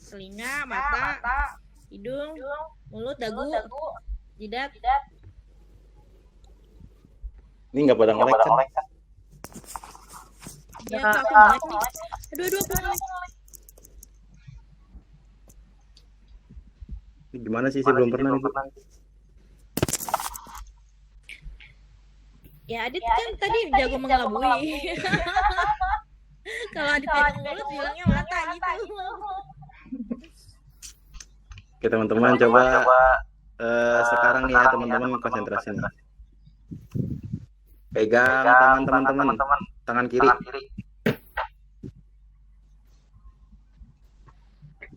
Telinga, mata, hidung, mulut, dagu, jidat. Ini nggak pada nge-like kan? Ya kok aku nge-like nih. Aduh aku nge-like. Ini gimana sih? Saya belum pernah nih Bu. Ya Adit kan tadi jago mengelabui. Kalau Adit pegang mulut bilangnya mata gitu. Oke teman-teman coba sekarang nih ya teman-teman konsentrasi nih. Pegang tangan teman-teman, tangan kiri.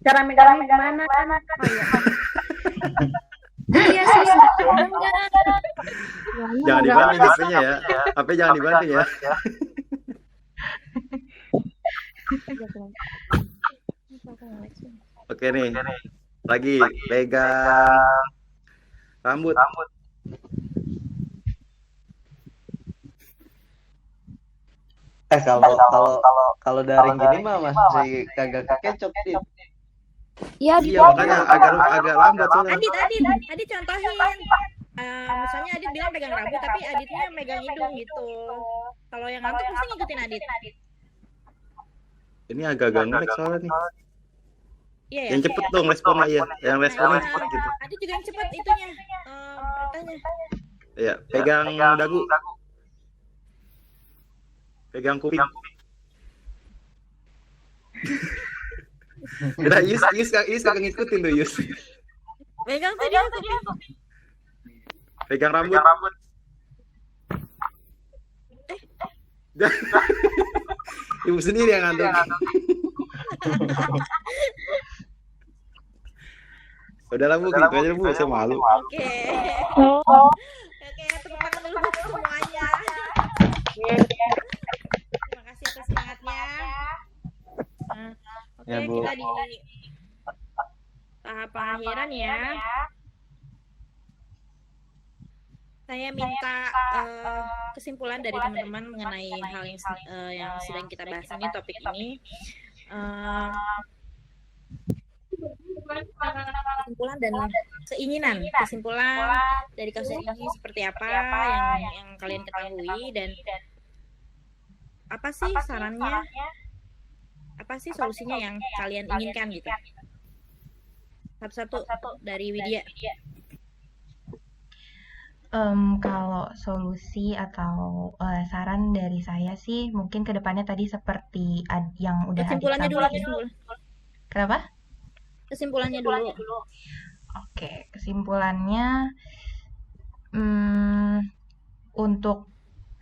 Cara megangnya gimana? Iya, Jangan dibanting HP-nya ya. HP jangan dibanting ya. Oke nih. Lagi pegang rambut. Kalau daring gini mah masih kagak kekencok sih. Iya, Makanya agak lambat soalnya. Adit contohin. Misalnya Adit bilang pegang rambut tapi Aditnya megang hidung gitu. Kalau yang ngantuk pasti ngikutin Adit. Ini agak-agak nge-lag soalnya nih. Iya ya. Yang cepet dong responnya ya. Yang responnya cepet gitu. Adit juga yang cepet itunya. Perintahnya. Iya, pegang dagu. Pegang kuping. Udah Yus kagak ngikutin tuh Yus. Pegang tadi aku. Pegang rambut. Ibu sendiri yang ngantuk. Udah lah Bu, gitu aja Bu, saya malu. Oke, tepuk tangan dulu buat semuanya. Terima kasih atas semangatnya. Oke, Ya, Bu. kita di tahap pengakhiran ya. Saya minta kesimpulan dari teman-teman mengenai hal yang sedang kita bahas ini, topik ini. Kesimpulan dan keinginan, kesimpulan dari kasus ini seperti apa yang kalian ketahui dan apa sih sarannya, apa sih solusinya yang kalian inginkan gitu. Satu-satu dari Widya. Kalau solusi atau saran dari saya sih mungkin kedepannya tadi seperti yang udah Adit Kesimpulannya dulu. sampaikan. Kenapa? Kesimpulannya dulu. Oke, kesimpulannya untuk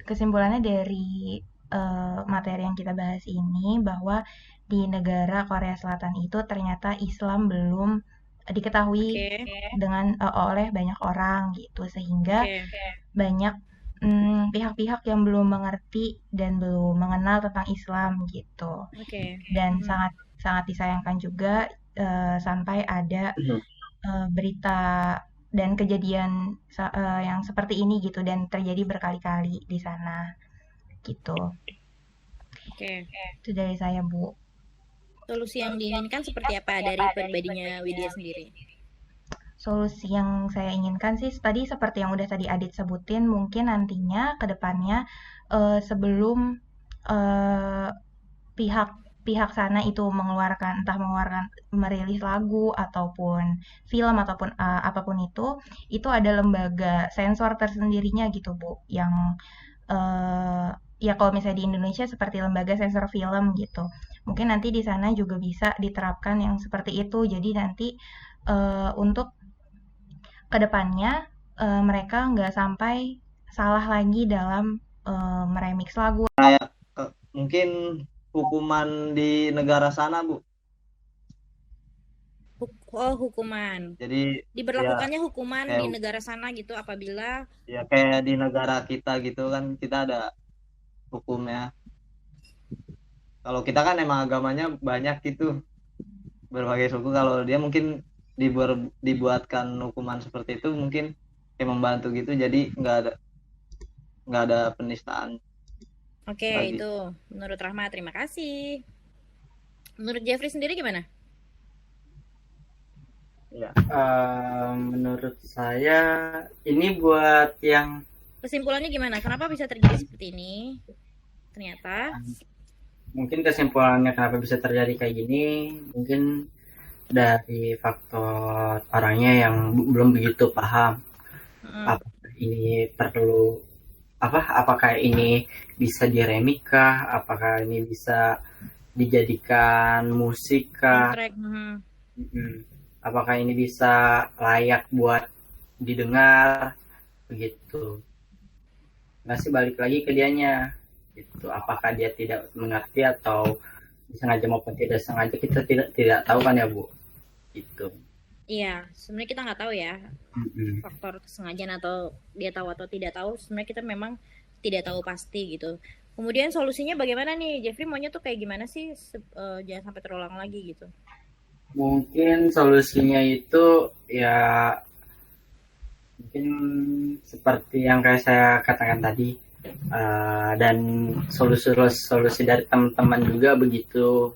kesimpulannya dari materi yang kita bahas ini bahwa di negara Korea Selatan itu ternyata Islam belum diketahui oleh banyak orang gitu, sehingga banyak pihak-pihak yang belum mengerti dan belum mengenal tentang Islam gitu. Dan sangat disayangkan juga sampai ada berita dan kejadian yang seperti ini gitu dan terjadi berkali-kali di sana gitu. Oke. Itu dari saya, Bu. Solusi yang diinginkan seperti apa dari pribadinya Widya sendiri? Solusi yang saya inginkan sih tadi seperti yang udah tadi Adit sebutin, mungkin nantinya ke depannya sebelum pihak sana itu mengeluarkan merilis lagu ataupun film ataupun apapun itu ada lembaga sensor tersendirinya gitu Bu, yang ya kalau misalnya di Indonesia seperti lembaga sensor film gitu. Mungkin nanti di sana juga bisa diterapkan yang seperti itu. Jadi nanti untuk kedepannya mereka nggak sampai salah lagi dalam meremix lagu. Mungkin hukuman di negara sana, Bu. Hukuman. Jadi diberlakukannya ya, hukuman di negara sana gitu apabila ya kayak di negara kita gitu kan, kita ada hukumnya. Kalau kita kan emang agamanya banyak gitu, berbagai suku. Kalau dia mungkin dibuatkan hukuman seperti itu mungkin kayak membantu gitu, jadi nggak ada penistaan. Oke, itu menurut Rahmat. Terima kasih. Menurut Jeffrey sendiri gimana? Ya, menurut saya ini buat yang kesimpulannya gimana? Kenapa bisa terjadi seperti ini? Ternyata mungkin kesimpulannya kenapa bisa terjadi kayak gini mungkin dari faktor orangnya yang belum begitu paham apakah ini perlu apakah ini bisa diremix kah, apakah ini bisa dijadikan musik kah, apakah ini bisa layak buat didengar begitu. Masih balik lagi ke dianya gitu, apakah dia tidak mengerti atau disengaja maupun tidak sengaja, kita tidak tahu kan ya Bu gitu. Iya, sebenarnya kita nggak tahu ya faktor kesengajaan atau dia tahu atau tidak tahu. Sebenarnya kita memang tidak tahu pasti gitu. Kemudian solusinya bagaimana nih, Jeffrey maunya tuh kayak gimana sih jangan sampai terulang lagi gitu? Mungkin solusinya itu ya mungkin seperti yang kayak saya katakan tadi, dan solusi dari teman-teman juga begitu,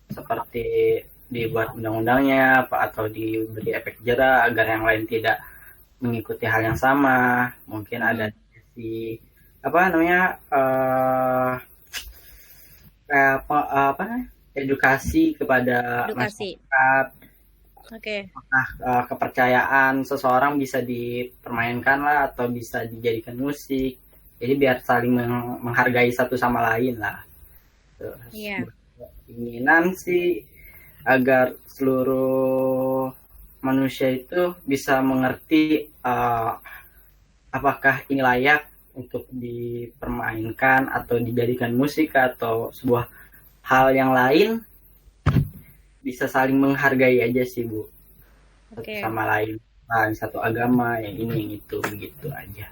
seperti dibuat undang-undangnya atau diberi efek jera agar yang lain tidak mengikuti hal yang sama. Mungkin ada edukasi kepada masyarakat. Kepercayaan seseorang bisa dipermainkan lah atau bisa dijadikan musik. Jadi biar saling menghargai satu sama lain lah. Keinginan sih agar seluruh manusia itu bisa mengerti apakah ini layak untuk dipermainkan atau dijadikan musik atau sebuah hal yang lain, bisa saling menghargai aja sih Bu, sama lain, satu agama yang ini yang itu, begitu aja.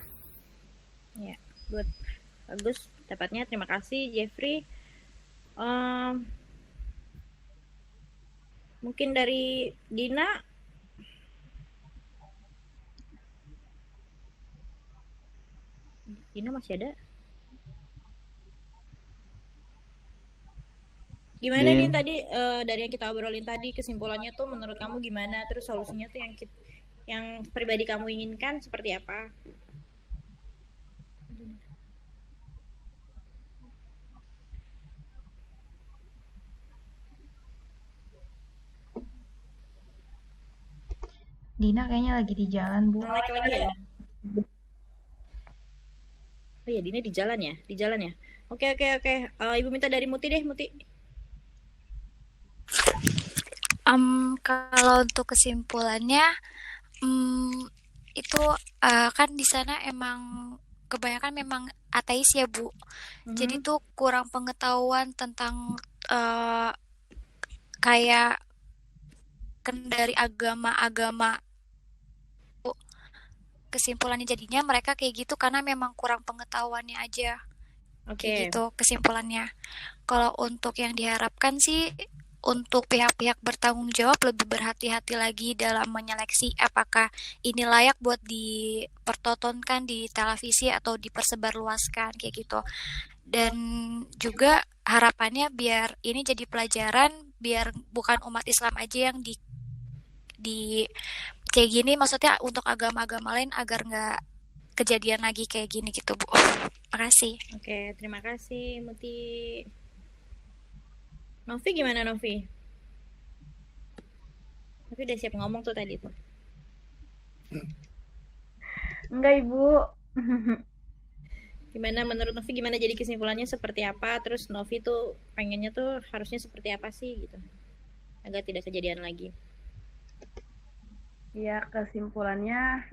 Ya, good, bagus, tepatnya. Terima kasih Jeffrey. Mungkin dari Dina. Dina masih ada? Gimana nih tadi dari yang kita obrolin tadi, kesimpulannya tuh menurut kamu gimana? Terus solusinya tuh yang pribadi kamu inginkan seperti apa? Dina kayaknya lagi di jalan, Bu. Lagi ya? Oh iya, Dina di jalan ya? Oke. Ibu minta dari Muti deh, Muti. Kalau untuk kesimpulannya, itu kan di sana emang kebanyakan memang ateis ya Bu. Jadi tuh kurang pengetahuan tentang kayak dari agama-agama. Kesimpulannya jadinya mereka kayak gitu karena memang kurang pengetahuannya aja. Kayak gitu kesimpulannya. Kalau untuk yang diharapkan sih untuk pihak-pihak bertanggung jawab lebih berhati-hati lagi dalam menyeleksi apakah ini layak buat dipertontonkan di televisi atau dipersebarluaskan kayak gitu. Dan juga harapannya biar ini jadi pelajaran, biar bukan umat Islam aja yang di kayak gini, maksudnya untuk agama-agama lain agar nggak kejadian lagi kayak gini gitu, Bu. Makasih. Oke, terima kasih Muti. Novi gimana Novi? Novi udah siap ngomong tuh tadi tuh. Enggak, Ibu. Gimana menurut Novi, gimana jadi kesimpulannya seperti apa? Terus Novi tuh pengennya tuh harusnya seperti apa sih gitu, agar tidak kejadian lagi. Ya, kesimpulannya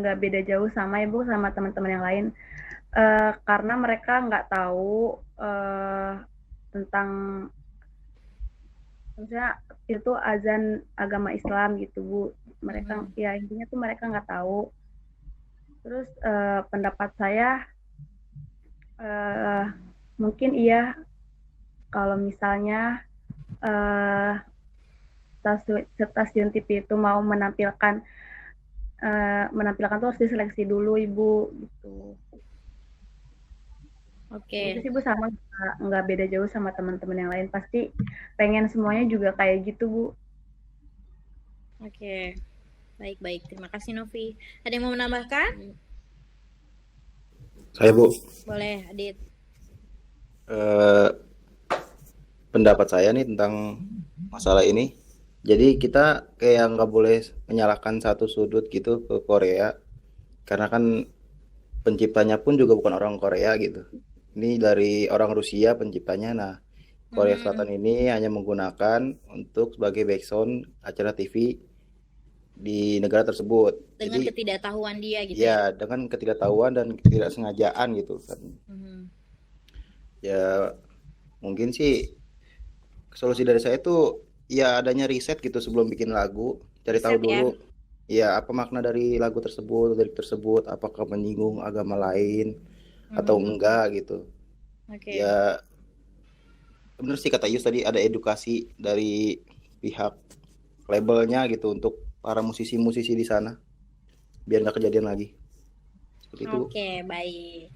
nggak beda jauh sama Ibu sama teman-teman yang lain. Karena mereka nggak tahu tentang, maksudnya itu azan agama Islam gitu, Bu. Mereka ya intinya tuh mereka nggak tahu. Terus pendapat saya mungkin iya kalau misalnya stasiun TV itu mau menampilkan tuh harus diseleksi dulu, Ibu, gitu. Oke. Itu sih Bu, sama nggak beda jauh sama teman-teman yang lain. Pasti pengen semuanya juga kayak gitu, Bu. Oke. Baik. Terima kasih Novi. Ada yang mau menambahkan? Saya, Bu. Boleh, Adit. Pendapat saya nih tentang masalah ini. Jadi kita kayak nggak boleh menyalahkan satu sudut gitu ke Korea. Karena kan penciptanya pun juga bukan orang Korea gitu. Ini dari orang Rusia penciptanya. Nah, Korea Selatan ini hanya menggunakan untuk sebagai background acara TV di negara tersebut. Dengan Jadi, ketidaktahuan dia gitu. ya, dengan ketidaktahuan dan ketidaksengajaan gitu kan. Ya, mungkin sih solusi dari saya itu ya adanya riset gitu sebelum bikin lagu, cari tahu Riset, dulu ya apa makna dari lagu tersebut, lirik tersebut, apakah menyinggung agama lain atau enggak gitu. Oke. Ya bener sih kata Yus tadi, ada edukasi dari pihak labelnya gitu untuk para musisi-musisi di sana biar nggak kejadian lagi seperti itu. Oke, baik.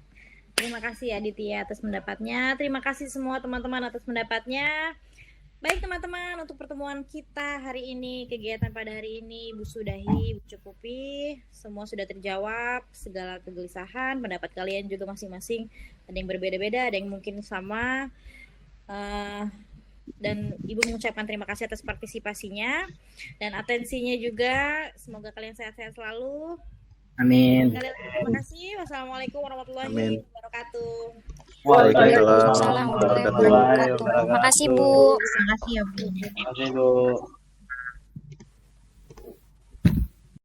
Terima kasih Aditya atas pendapatnya. Terima kasih semua teman-teman atas pendapatnya. Baik teman-teman, untuk pertemuan kita hari ini, kegiatan pada hari ini, Bu sudahi, Bu cukupi, semua sudah terjawab, segala kegelisahan, pendapat kalian juga masing-masing ada yang berbeda-beda, ada yang mungkin sama. Dan Ibu mengucapkan terima kasih atas partisipasinya dan atensinya juga. Semoga kalian sehat-sehat selalu. Amin. Terima kasih. Wassalamualaikum warahmatullahi wabarakatuh. Waalaikumsalam warahmatullahi wabarakatuh. Makasih Bu. Terima kasih ya, Bu. Terima kasih, Bu.